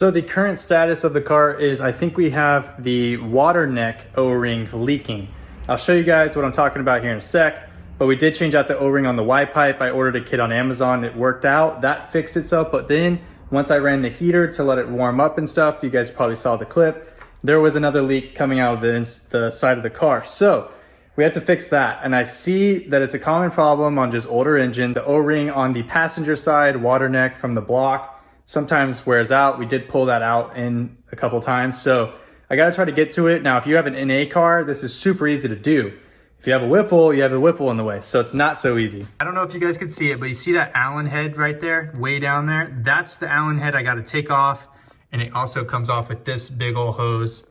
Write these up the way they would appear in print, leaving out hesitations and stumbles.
So the current status of the car is I think we have the water neck O-ring leaking. I'll show you guys what I'm talking about here in a sec, but we did change out the O-ring on the Y-pipe. I ordered a kit on Amazon, it worked out, that fixed itself, but then once I ran the heater to let it warm up and stuff, you guys probably saw the clip, there was another leak coming out of the side of the car. So we had to fix that, and I see that it's a common problem on just older engines. The O-ring on the passenger side, water neck from the block, sometimes wears out. We did pull that out in a couple times. So I gotta try to get to it. Now, if you have an NA car, this is super easy to do. If you have a Whipple, you have the Whipple in the way. So it's not so easy. I don't know if you guys can see it, but you see that Allen head right there, way down there? That's the Allen head I gotta take off. And it also comes off with this big old hose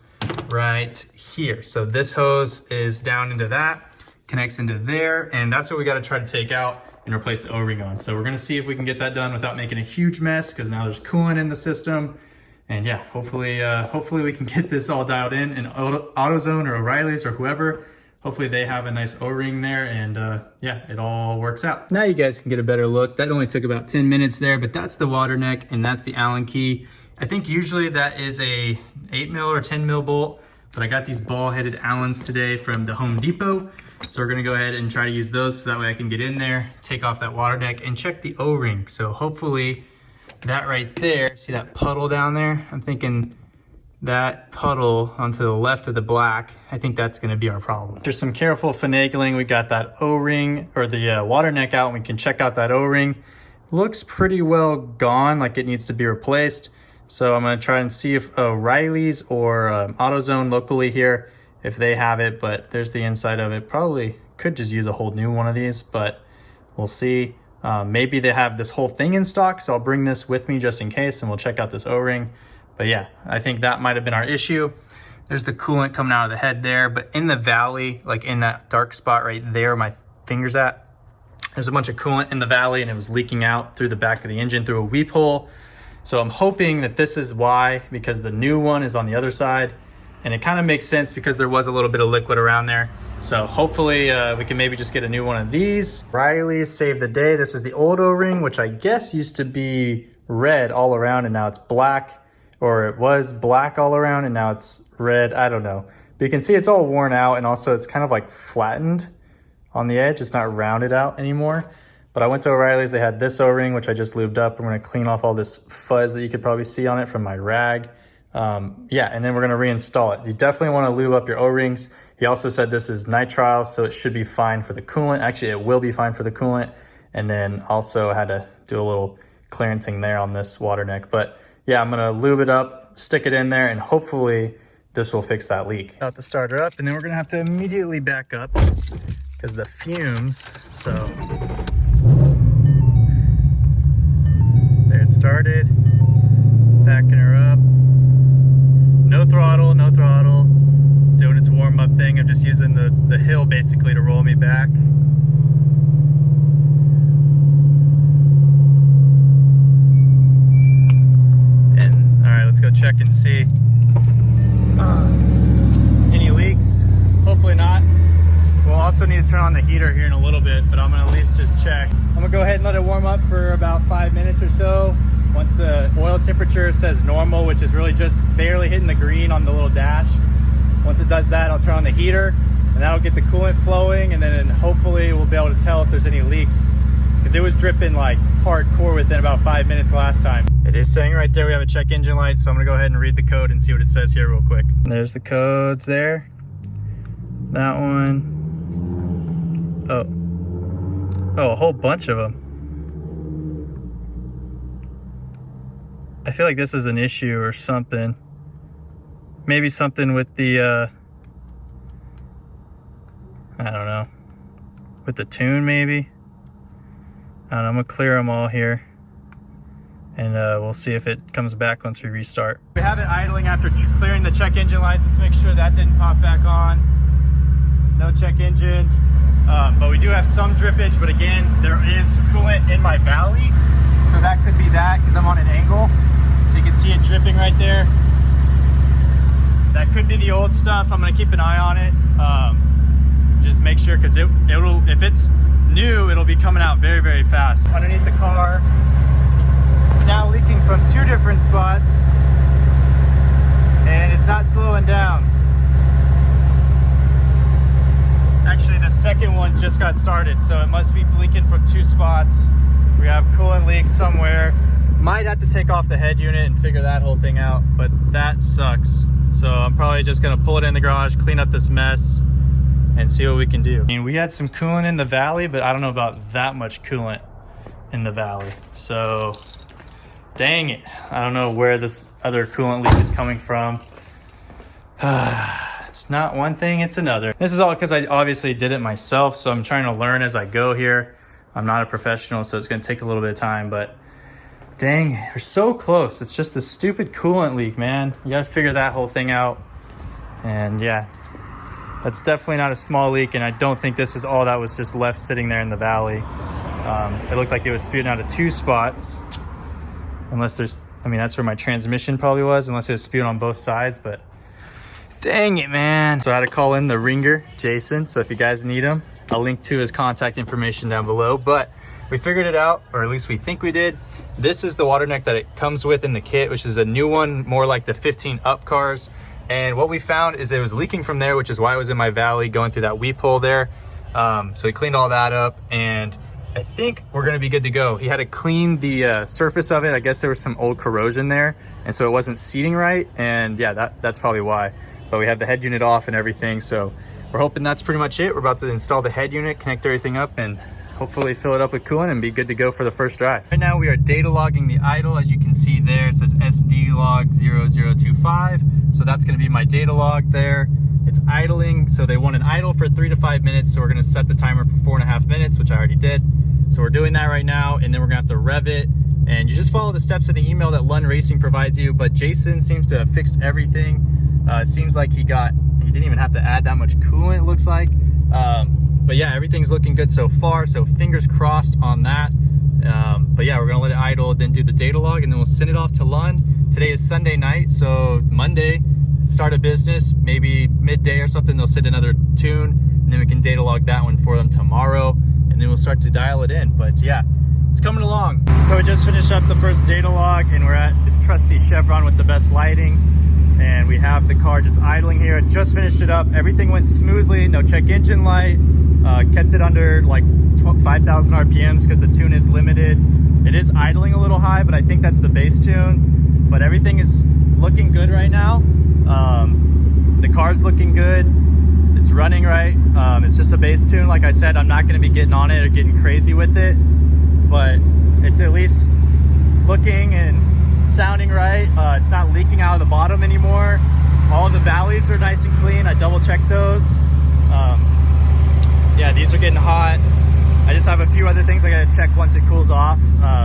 right here. So this hose is down into that, connects into there, and that's what we gotta try to take out and replace the O-ring on. So we're gonna see if we can get that done without making a huge mess, because now there's coolant in the system. And yeah, hopefully we can get this all dialed in. And AutoZone or O'Reilly's or whoever, hopefully they have a nice O-ring there, and yeah, it all works out. Now you guys can get a better look. That only took about 10 minutes there, but that's the water neck and that's the Allen key. I think usually that is a 8mm or 10mm bolt, but I got these ball-headed Allens today from the Home Depot. So we're gonna go ahead and try to use those so that way I can get in there, take off that water neck and check the O-ring. So hopefully that right there, see that puddle down there? I'm thinking that puddle onto the left of the black, I think that's gonna be our problem. There's some careful finagling. We got that O-ring or the water neck out, and we can check out that O-ring. Looks pretty well gone, like it needs to be replaced. So I'm gonna try and see if O'Reilly's or AutoZone locally here, if they have it, but there's the inside of it. Probably could just use a whole new one of these, but we'll see. Maybe they have this whole thing in stock, so I'll bring this with me just in case, and we'll check out this O-ring. But yeah, I think that might have been our issue. There's the coolant coming out of the head there, but in the valley, like in that dark spot right there, my finger's at, there's a bunch of coolant in the valley, and it was leaking out through the back of the engine through a weep hole. So I'm hoping that this is why, because the new one is on the other side. And it kind of makes sense because there was a little bit of liquid around there. So hopefully we can maybe just get a new one of these. Riley's saved the day. This is the old O-ring, which I guess used to be red all around, and now it's black, or it was black all around and now it's red. I don't know. But you can see it's all worn out, and also it's kind of like flattened on the edge. It's not rounded out anymore. But I went to O'Reilly's, they had this O-ring, which I just lubed up. I'm gonna clean off all this fuzz that you could probably see on it from my rag. Yeah, and then we're gonna reinstall it. You definitely wanna lube up your O-rings. He also said this is nitrile, so it should be fine for the coolant. Actually, it will be fine for the coolant. And then also had to do a little clearancing there on this water neck. But yeah, I'm gonna lube it up, stick it in there, and hopefully this will fix that leak. About to start her up, and then we're gonna have to immediately back up because the fumes, so. There it started, backing her up. No throttle, no throttle. It's doing its warm-up thing. I'm just using the hill basically to roll me back. And all right, let's go check and see. Any leaks? Hopefully not. We'll also need to turn on the heater here in a little bit, but I'm gonna at least just check. I'm gonna go ahead and let it warm up for about 5 minutes or so. Once the oil temperature says normal, which is really just barely hitting the green on the little dash. Once it does that, I'll turn on the heater, and that'll get the coolant flowing, and then hopefully we'll be able to tell if there's any leaks, because it was dripping like hardcore within about 5 minutes last time. It is saying right there we have a check engine light, so I'm gonna go ahead and read the code and see what it says here real quick. There's the codes there. That one. Oh, a whole bunch of them. I feel like this is an issue or something. Maybe something with the, I don't know, with the tune maybe. I don't know, I'm gonna clear them all here, and we'll see if it comes back once we restart. We have it idling after clearing the check engine lights. Let's make sure that didn't pop back on. No check engine, but we do have some drippage, but again, there is coolant in my valley. So that could be that, because I'm on an angle. So you can see it dripping right there. That could be the old stuff. I'm gonna keep an eye on it. Just make sure, because it'll, if it's new, it'll be coming out very, very fast. Underneath the car, it's now leaking from 2 different spots. down. Actually, the second one just got started, so it must be leaking from 2 spots. We have coolant leaks somewhere. Might have to take off the head unit and figure that whole thing out, but that sucks. So I'm probably just gonna pull it in the garage, clean up this mess, and see what we can do. I mean, we had some coolant in the valley, but I don't know about that much coolant in the valley. So, dang it. I don't know where this other coolant leak is coming from. It's not one thing, it's another. This is all because I obviously did it myself, so I'm trying to learn as I go here. I'm not a professional, so it's gonna take a little bit of time, but dang, we're so close. It's just this stupid coolant leak, man. You gotta figure that whole thing out. And yeah, that's definitely not a small leak, and I don't think this is all that was just left sitting there in the valley. It looked like it was spewing out of 2 spots. Unless there's, I mean, that's where my transmission probably was, unless it was spewing on both sides, but dang it, man. So I had to call in the ringer, Jason. So if you guys need him, I'll link to his contact information down below. But we figured it out, or at least we think we did. This is the water neck that it comes with in the kit, which is a new one, more like the 15 up cars. And what we found is it was leaking from there, which is why it was in my valley going through that weep hole there. So we cleaned all that up, and I think we're gonna be good to go. He had to clean the surface of it. I guess there was some old corrosion there, and so it wasn't seating right. And yeah, that's probably why. But we have the head unit off and everything, so we're hoping that's pretty much it. We're about to install the head unit, connect everything up, and hopefully fill it up with coolant and be good to go for the first drive. Right now we are data logging the idle. As you can see there, it says SD log 0025. So that's gonna be my data log there. It's idling, so they want an idle for 3 to 5 minutes. So we're gonna set the timer for 4.5 minutes, which I already did. So we're doing that right now, and then we're gonna have to rev it. And you just follow the steps in the email that Lund Racing provides you, but Jason seems to have fixed everything. It seems like he didn't even have to add that much coolant, it looks like. But yeah, everything's looking good so far, so fingers crossed on that. But yeah, we're gonna let it idle, then do the data log, and then we'll send it off to Lund. Today is Sunday night, so Monday, start a business, maybe midday or something, they'll send another tune, and then we can data log that one for them tomorrow, and then we'll start to dial it in. But yeah, it's coming along. So we just finished up the first data log, and we're at the trusty Chevron with the best lighting. And we have the car just idling here. Just finished it up. Everything went smoothly. No check engine light. Kept it under like 5,000 RPMs because the tune is limited. It is idling a little high, but I think that's the base tune. But everything is looking good right now. The car's looking good. It's running right. It's just a base tune. Like I said, I'm not going to be getting on it or getting crazy with it. But it's at least looking and sounding right. It's not leaking out of the bottom anymore. All the valleys are nice and clean. I double checked those. Yeah, these are getting hot. I just have a few other things I gotta check once it cools off,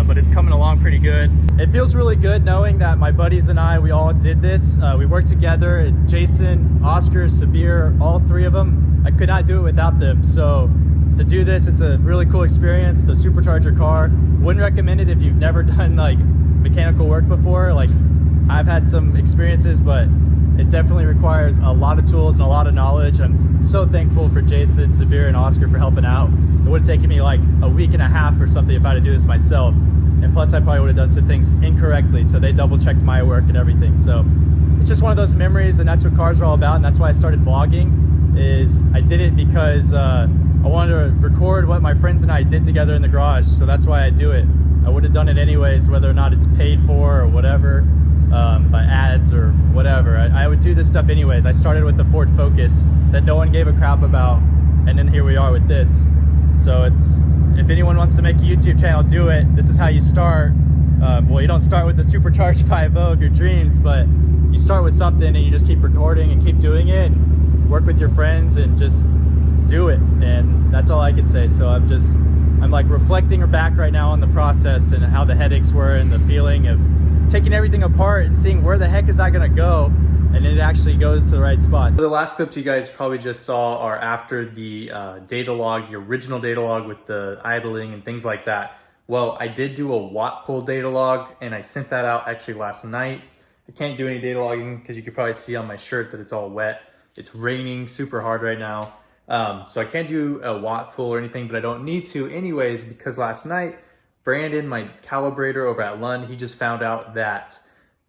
but it's coming along pretty good. It feels really good knowing that my buddies and I, we all did this. We worked together. Jason, Oscar, Sabir, all 3 of them. I could not do it without them. So to do this, it's a really cool experience to supercharge your car. Wouldn't recommend it if you've never done like mechanical work before. Like, I've had some experiences, but it definitely requires a lot of tools and a lot of knowledge. I'm so thankful for Jason, Sabir, and Oscar for helping out. It would have taken me like a week and a half or something if I had to do this myself. And plus I probably would have done some things incorrectly, so they double checked my work and everything. So it's just one of those memories, and that's what cars are all about. And that's why I started vlogging, is I did it because I wanted to record what my friends and I did together in the garage. So that's why I do it. I would have done it anyways, whether or not it's paid for or whatever, by ads or whatever. I would do this stuff anyways. I started with the Ford Focus that no one gave a crap about, and then here we are with this. So it's, if anyone wants to make a YouTube channel, do it. This is how you start. Well, you don't start with the Supercharged 5.0 of your dreams, but you start with something and you just keep recording and keep doing it, and work with your friends and just do it. And that's all I can say. So I'm like reflecting back right now on the process and how the headaches were, and the feeling of taking everything apart and seeing where the heck is that gonna go, and it actually goes to the right spot. So the last clips you guys probably just saw are after the data log, the original data log with the idling and things like that. Well, I did do a watt pull data log, and I sent that out actually last night. I can't do any data logging because you can probably see on my shirt that it's all wet. It's raining super hard right now. So I can't do a watt pull or anything, but I don't need to anyways, because last night, Brandon, my calibrator over at Lund, he just found out that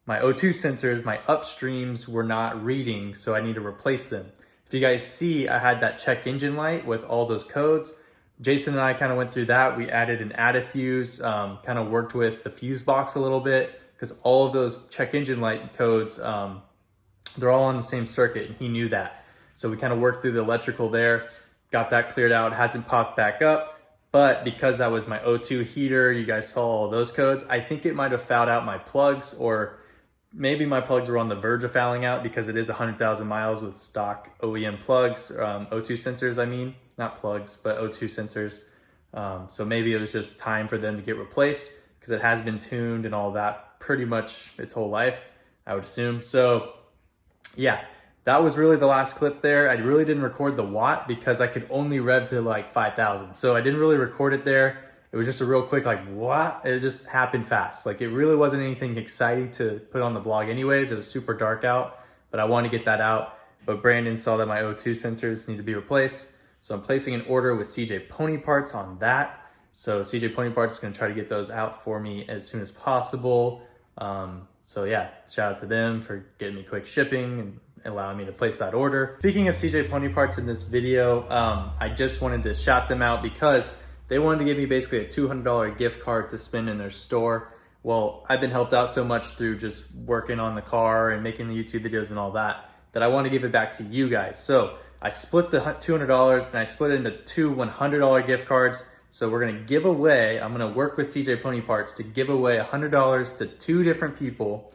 my O2 sensors, my upstreams were not reading, so I need to replace them. If you guys see, I had that check engine light with all those codes. Jason and I kind of went through that. We added an add-a-fuse, kind of worked with the fuse box a little bit, because all of those check engine light codes, they're all on the same circuit, and he knew that. So we kind of worked through the electrical there, got that cleared out. It hasn't popped back up, but because that was my O2 heater, you guys saw all those codes, I think it might have fouled out my plugs, or maybe my plugs were on the verge of fouling out, because it is 100,000 miles with stock OEM plugs, O2 sensors, I mean, not plugs, but O2 sensors. So maybe it was just time for them to get replaced, because it has been tuned and all that pretty much its whole life, I would assume. So yeah, that was really the last clip there. I really didn't record the watt because I could only rev to like 5,000. So I didn't really record it there. It was just a real quick, like, what? It just happened fast. Like, it really wasn't anything exciting to put on the vlog anyways. It was super dark out, but I wanted to get that out. But Brandon saw that my O2 sensors need to be replaced. So I'm placing an order with CJ Pony Parts on that. So CJ Pony Parts is gonna try to get those out for me as soon as possible. So yeah, shout out to them for getting me quick shipping and allowing me to place that order. Speaking of CJ Pony Parts in this video, I just wanted to shout them out because they wanted to give me basically a $200 gift card to spend in their store. Well, I've been helped out so much through just working on the car and making the YouTube videos and all that, that I want to give it back to you guys. So I split the $200 and I split it into two $100 gift cards. So we're gonna give away, I'm gonna work with CJ Pony Parts to give away $100 to two different people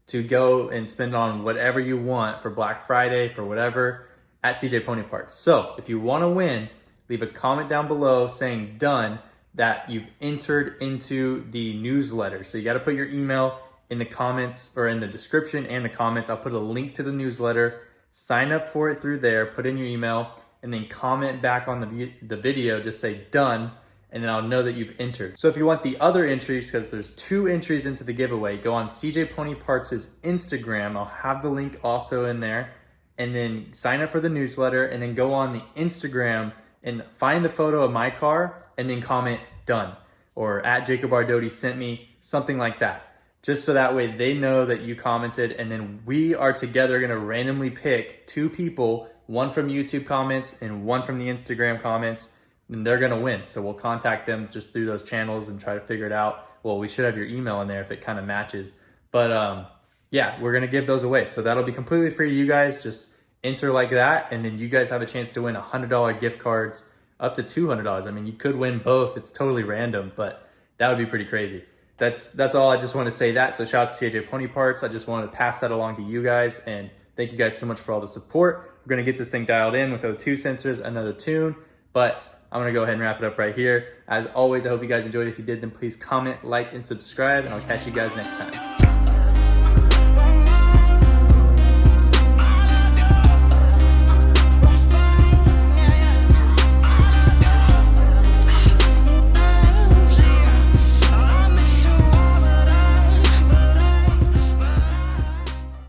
to go and spend on whatever you want for Black Friday, for whatever, at CJ Pony Parts. So if you wanna win, leave a comment down below saying done, that you've entered into the newsletter. So you gotta put your email in the comments or in the description and the comments. I'll put a link to the newsletter, sign up for it through there, put in your email, and then comment back on the video, just say done, and then I'll know that you've entered. So if you want the other entries, because there's two entries into the giveaway, go on CJ Pony Parts' Instagram. I'll have the link also in there, and then sign up for the newsletter, and then go on the Instagram and find the photo of my car and then comment done, or at jacobrdoty sent me, something like that. Just so that way they know that you commented, and then we are together gonna randomly pick two people, one from YouTube comments and one from the Instagram comments, and they're gonna win. So we'll contact them just through those channels and try to figure it out. Well, we should have your email in there if it kind of matches. But yeah, we're gonna give those away. So that'll be completely free to you guys. Just enter like that, and then you guys have a chance to win $100 gift cards up to $200. I mean, you could win both. It's totally random, but that would be pretty crazy. That's all. I just want to say that. So shout out to CJ Pony Parts. I just wanted to pass that along to you guys, and thank you guys so much for all the support. We're going to get this thing dialed in with O2 sensors, another tune, but I'm going to go ahead and wrap it up right here. As always, I hope you guys enjoyed. If you did, then please comment, like, and subscribe, and I'll catch you guys next time.